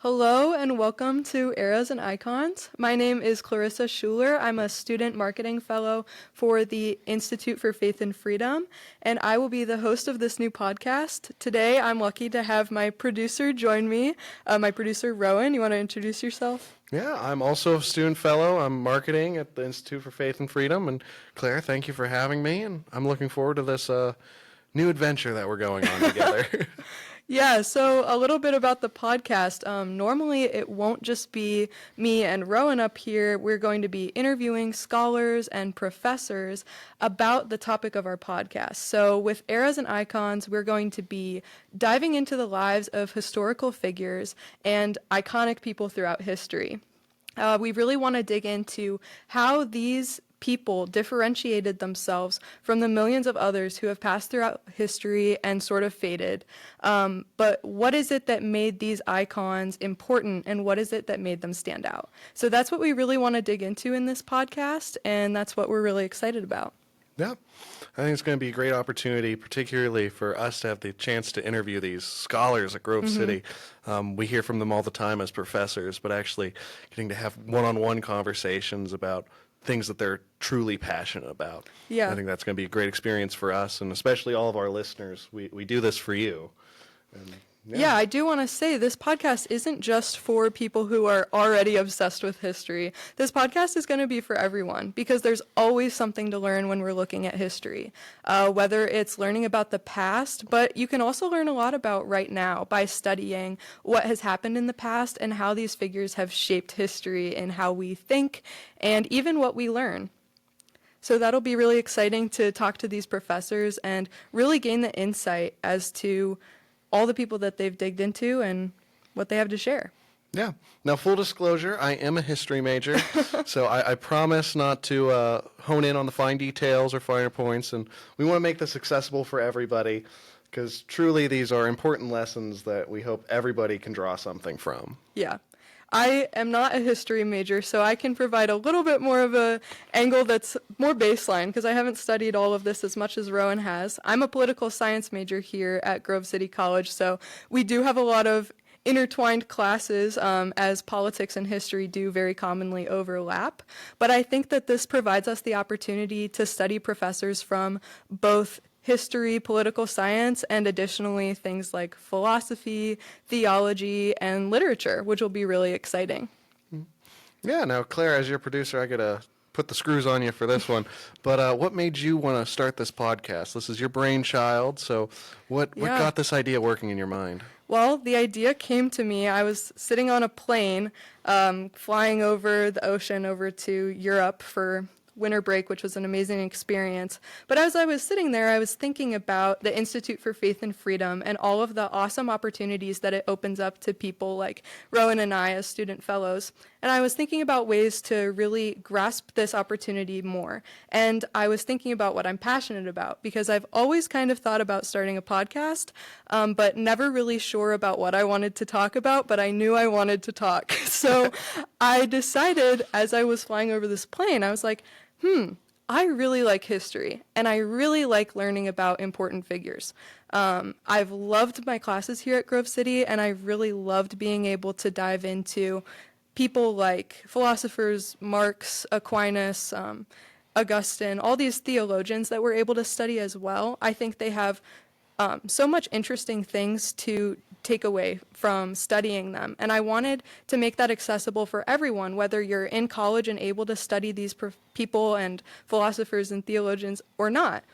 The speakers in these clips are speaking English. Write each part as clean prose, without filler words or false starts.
Hello and welcome to Eras and Icons. My name is Clarissa Schuler. I'm a student marketing fellow for the Institute for Faith and Freedom, and I will be the host of this new podcast. Today, I'm lucky to have my producer join me, my producer Roan. You want to introduce yourself? Yeah, I'm also a student fellow. I'm marketing at the Institute for Faith and Freedom. And Claire, thank you for having me. And I'm looking forward to this new adventure that we're going on together. Yeah, so a little bit about the podcast. Normally, it won't just be me and Rowan up here. We're going to be interviewing scholars and professors about the topic of our podcast. So with Eras and Icons, we're going to be diving into the lives of historical figures and iconic people throughout history. We really want to dig into how these people differentiated themselves from the millions of others who have passed throughout history and sort of faded. But what is it that made these icons important, and what is it that made them stand out? So that's what we really want to dig into in this podcast, and that's what we're really excited about. Yeah, I think it's going to be a great opportunity, particularly for us to have the chance to interview these scholars at Grove City. We hear from them all the time as professors, but actually getting to have one-on-one conversations about things that they're truly passionate about. Yeah. I think that's going to be a great experience for us, and especially all of our listeners. We do this for you. And, yeah, I do want to say this podcast isn't just for people who are already obsessed with history. This podcast is going to be for everyone because there's always something to learn when we're looking at history, whether it's learning about the past, but you can also learn a lot about right now by studying what has happened in the past and how these figures have shaped history and how we think and even what we learn. So that'll be really exciting to talk to these professors and really gain the insight as to all the people that they've digged into and what they have to share. Yeah. Now, full disclosure, I am a history major, so I promise not to hone in on the fine details or finer points, and we want to make this accessible for everybody because truly these are important lessons that we hope everybody can draw something from. Yeah. I am not a history major, so I can provide a little bit more of a angle that's more baseline because I haven't studied all of this as much as Rowan has. I'm a political science major here at Grove City College, so we do have a lot of intertwined classes as politics and history do very commonly overlap. But I think that this provides us the opportunity to study professors from both history, political science, and additionally things like philosophy, theology, and literature, which will be really exciting. Yeah, now, Claire, as your producer, I got to put the screws on you for this one. But what made you want to start this podcast? This is your brainchild, so what got this idea working in your mind? Well, the idea came to me. I was sitting on a plane flying over the ocean over to Europe for winter break, which was an amazing experience. But as I was sitting there, I was thinking about the Institute for Faith and Freedom and all of the awesome opportunities that it opens up to people like Rowan and I as student fellows. And I was thinking about ways to really grasp this opportunity more. And I was thinking about what I'm passionate about because I've always kind of thought about starting a podcast, but never really sure about what I wanted to talk about, but I knew I wanted to talk. So I decided as I was flying over this plane, I was like, I really like history, and I really like learning about important figures. I've loved my classes here at Grove City, and I really loved being able to dive into people like philosophers, Marx, Aquinas, Augustine, all these theologians that we're able to study as well. I think they have so much interesting things to take away from studying them. And I wanted to make that accessible for everyone, whether you're in college and able to study these people and philosophers and theologians or not.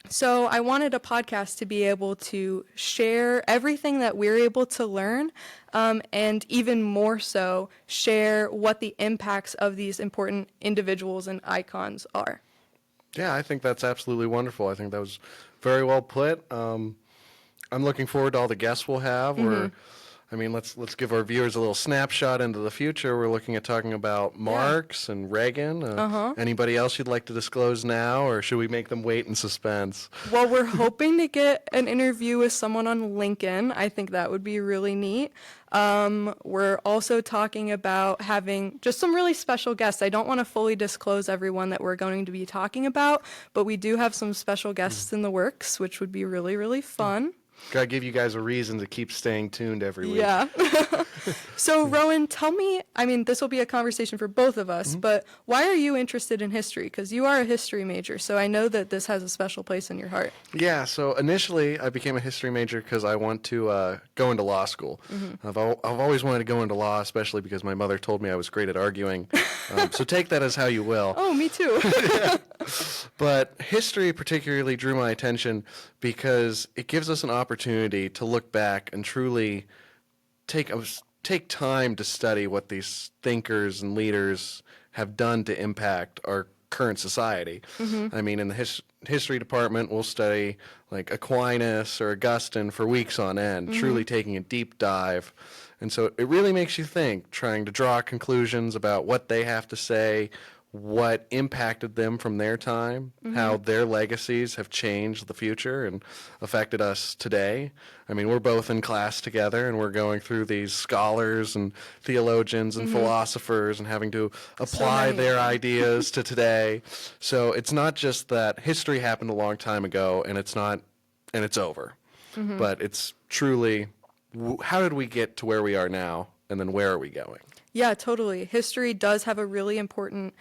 So I wanted a podcast to be able to share everything that we're able to learn, and even more so, share what the impacts of these important individuals and icons are. Yeah, I think that's absolutely wonderful. I think that was very well put. I'm looking forward to all the guests we'll have. Let's give our viewers a little snapshot into the future. We're looking at talking about Marx and Reagan. Anybody else you'd like to disclose now, or should we make them wait in suspense? Well, we're hoping to get an interview with someone on Lincoln. I think that would be really neat. We're also talking about having just some really special guests. I don't want to fully disclose everyone that we're going to be talking about, but we do have some special guests in the works, which would be really, really fun. Gotta give you guys a reason to keep staying tuned every week. Yeah. So, Rowan, tell me, I mean, this will be a conversation for both of us, but why are you interested in history? Because you are a history major, so I know that this has a special place in your heart. Yeah, so initially I became a history major because I want to go into law school. I've always wanted to go into law, especially because my mother told me I was great at arguing. So take that as how you will. Oh, me too. But history particularly drew my attention because it gives us an opportunity to look back and truly take time to study what these thinkers and leaders have done to impact our current society. I mean, in the history department, we'll study like Aquinas or Augustine for weeks on end, truly taking a deep dive. And so it really makes you think, trying to draw conclusions about what they have to say, what impacted them from their time, how their legacies have changed the future and affected us today. I mean, we're both in class together and we're going through these scholars and theologians and philosophers and having to apply their ideas to today. So it's not just that history happened a long time ago and it's over, but it's truly how did we get to where we are now and then where are we going? Yeah, totally. History does have a really important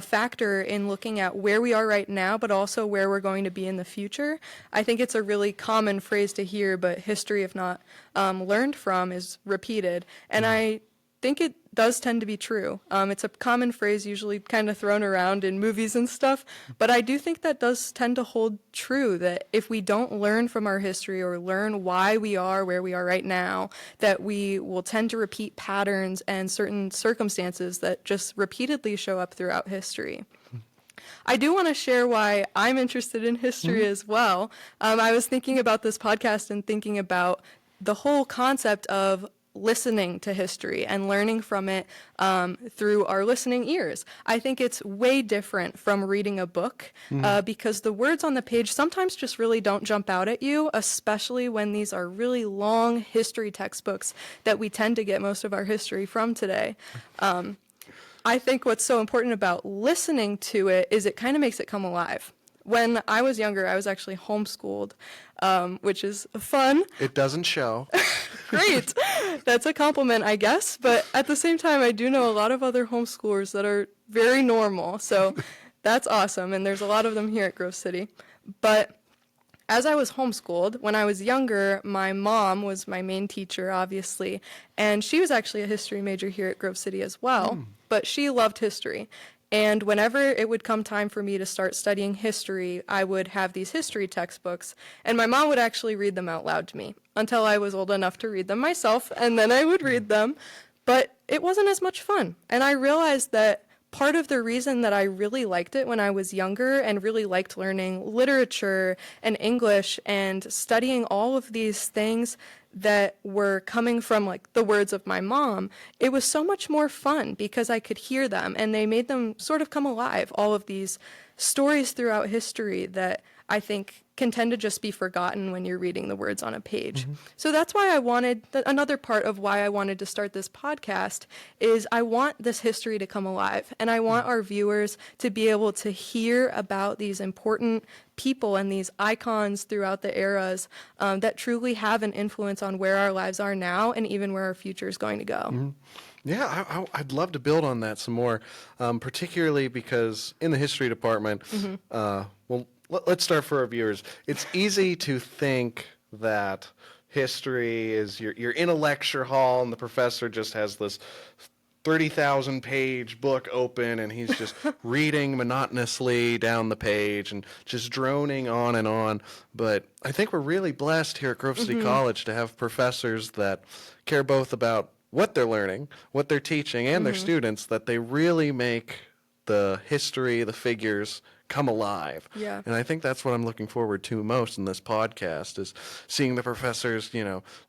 factor in looking at where we are right now, but also where we're going to be in the future. I think it's a really common phrase to hear, but history, if not learned from, is repeated. And I think it does tend to be true. It's a common phrase usually kind of thrown around in movies and stuff, but I do think that does tend to hold true, that if we don't learn from our history or learn why we are where we are right now, that we will tend to repeat patterns and certain circumstances that just repeatedly show up throughout history. I do want to share why I'm interested in history as well. I was thinking about this podcast and thinking about the whole concept of listening to history and learning from it through our listening ears. I think it's way different from reading a book because the words on the page sometimes just really don't jump out at you, especially when these are really long history textbooks that we tend to get most of our history from today. I think what's so important about listening to it is it kind of makes it come alive. When I was younger, I was actually homeschooled, which is fun. It doesn't show. Great. That's a compliment, I guess. But at the same time, I do know a lot of other homeschoolers that are very normal. So that's awesome. And there's a lot of them here at Grove City. But as I was homeschooled, when I was younger, my mom was my main teacher, obviously. And she was actually a history major here at Grove City as well. But she loved history. And whenever it would come time for me to start studying history, I would have these history textbooks, and my mom would actually read them out loud to me until I was old enough to read them myself, and then I would read them. But it wasn't as much fun. And I realized that part of the reason that I really liked it when I was younger and really liked learning literature and English and studying all of these things that were coming from like the words of my mom, it was so much more fun because I could hear them and they made them sort of come alive, all of these stories throughout history that I think can tend to just be forgotten when you're reading the words on a page. So that's why I wanted, another part of why I wanted to start this podcast is I want this history to come alive, and I want our viewers to be able to hear about these important people and these icons throughout the eras that truly have an influence on where our lives are now and even where our future is going to go. Yeah, I'd love to build on that some more, particularly because in the history department, let's start for our viewers. It's easy to think that history is you're in a lecture hall and the professor just has this 30,000 page book open and he's just reading monotonously down the page and just droning on and on. But I think we're really blessed here at Grove City College to have professors that care both about what they're learning, what they're teaching, and their students, that they really make the history, the figures come alive. Yeah. And I think that's what I'm looking forward to most in this podcast is seeing the professors,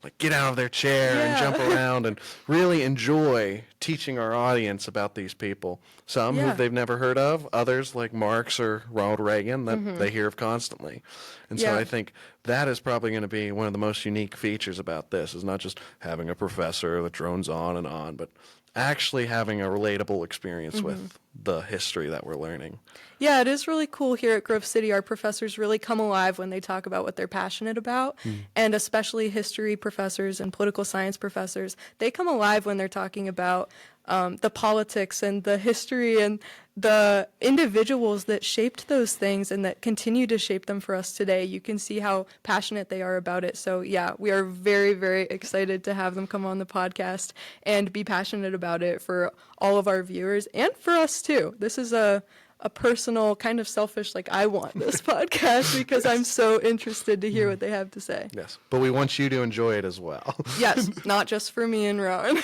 like get out of their chair and jump around and really enjoy teaching our audience about these people. Some who they've never heard of, others like Marx or Ronald Reagan that they hear of constantly. And so I think that is probably going to be one of the most unique features about this is not just having a professor that drones on and on, but actually having a relatable experience with the history that we're learning. Yeah, it is really cool here at Grove City. Our professors really come alive when they talk about what they're passionate about, and especially history professors and political science professors. They come alive when they're talking about the politics and the history and the individuals that shaped those things and that continue to shape them for us today. You can see how passionate they are about it. So yeah, we are very, very excited to have them come on the podcast and be passionate about it for all of our viewers and for us too. This is a personal, kind of selfish, like, I want this podcast because I'm so interested to hear what they have to say. Yes, but we want you to enjoy it as well. Yes, not just for me and Roan.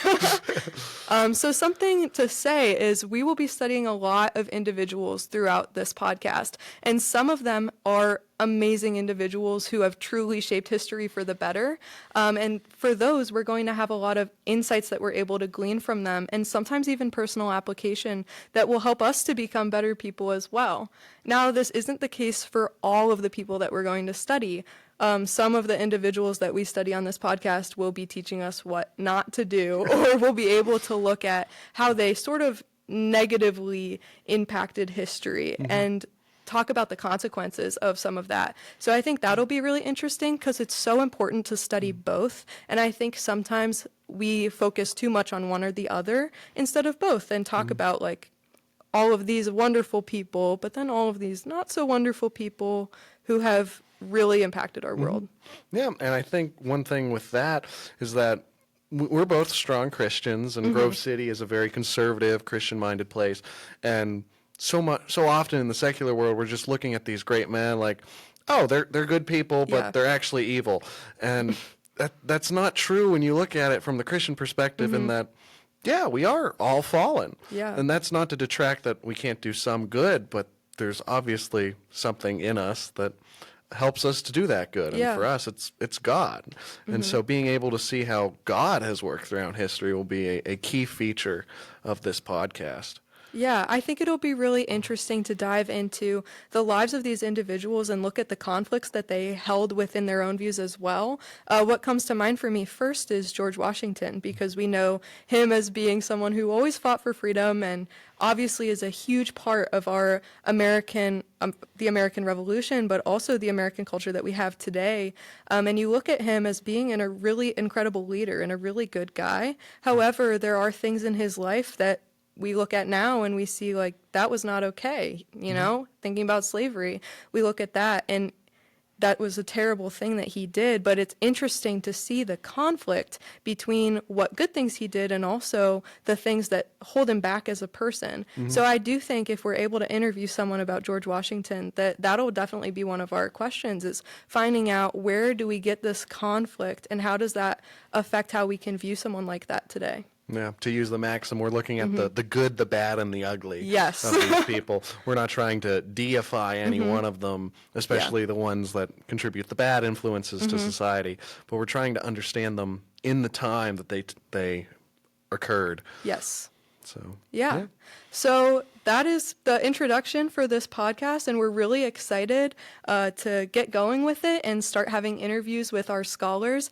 So something to say is we will be studying a lot of individuals throughout this podcast, and some of them are amazing individuals who have truly shaped history for the better. And for those, we're going to have a lot of insights that we're able to glean from them, and sometimes even personal application that will help us to become better people as well. Now, this isn't the case for all of the people that we're going to study. Some of the individuals that we study on this podcast will be teaching us what not to do, or we'll be able to look at how they sort of negatively impacted history and talk about the consequences of some of that. So I think that'll be really interesting because it's so important to study both. And I think sometimes we focus too much on one or the other instead of both and talk about like all of these wonderful people, but then all of these not so wonderful people who have really impacted our world. Yeah, and I think one thing with that is that we're both strong Christians, and Grove City is a very conservative, Christian-minded place, and so often in the secular world, we're just looking at these great men like, oh, they're good people, but they're actually evil. And that's not true when you look at it from the Christian perspective in that, yeah, we are all fallen. Yeah. And that's not to detract that we can't do some good, but there's obviously something in us that helps us to do that good. And for us, it's God. And so being able to see how God has worked throughout history will be a key feature of this podcast. Yeah, I think it'll be really interesting to dive into the lives of these individuals and look at the conflicts that they held within their own views as well. What comes to mind for me first is George Washington, because we know him as being someone who always fought for freedom and obviously is a huge part of our the American Revolution, but also the American culture that we have today. And you look at him as being a really incredible leader and a really good guy. However, there are things in his life that we look at now and we see like that was not okay, you know, thinking about slavery. We look at that and that was a terrible thing that he did, but it's interesting to see the conflict between what good things he did and also the things that hold him back as a person. So I do think if we're able to interview someone about George Washington, that'll definitely be one of our questions, is finding out where do we get this conflict and how does that affect how we can view someone like that today. Yeah, to use the maxim, we're looking at the good, the bad, and the ugly Yes. of these people. We're not trying to deify any one of them, especially the ones that contribute the bad influences to society, but we're trying to understand them in the time that they occurred. Yes. So Yeah. So that is the introduction for this podcast, and we're really excited to get going with it and start having interviews with our scholars.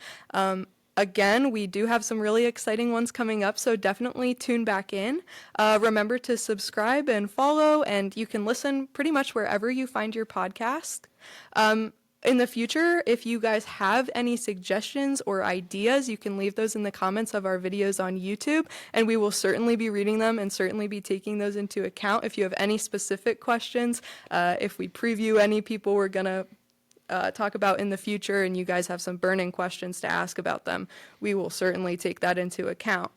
Again, we do have some really exciting ones coming up, so definitely tune back in. Remember to subscribe and follow, and you can listen pretty much wherever you find your podcast. In the future, if you guys have any suggestions or ideas, you can leave those in the comments of our videos on YouTube, and we will certainly be reading them and certainly be taking those into account. If you have any specific questions, if we preview any people we're going to talk about in the future and you guys have some burning questions to ask about them, we will certainly take that into account.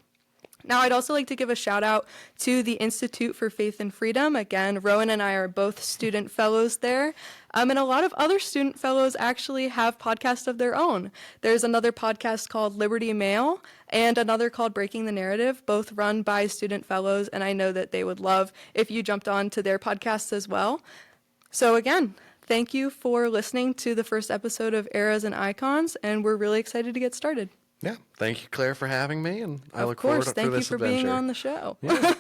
Now, I'd also like to give a shout out to the Institute for Faith and Freedom. Again, Roan and I are both student fellows there. And a lot of other student fellows actually have podcasts of their own. There's another podcast called Liberty Mail and another called Breaking the Narrative, both run by student fellows. And I know that they would love if you jumped on to their podcasts as well. So again, thank you for listening to the first episode of Eras and Icons, and we're really excited to get started. yeah, thank you, Claire, for having me, and I look Of course, forward to thank you this for adventure. being on the show. Yeah.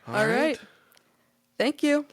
All right. Thank you.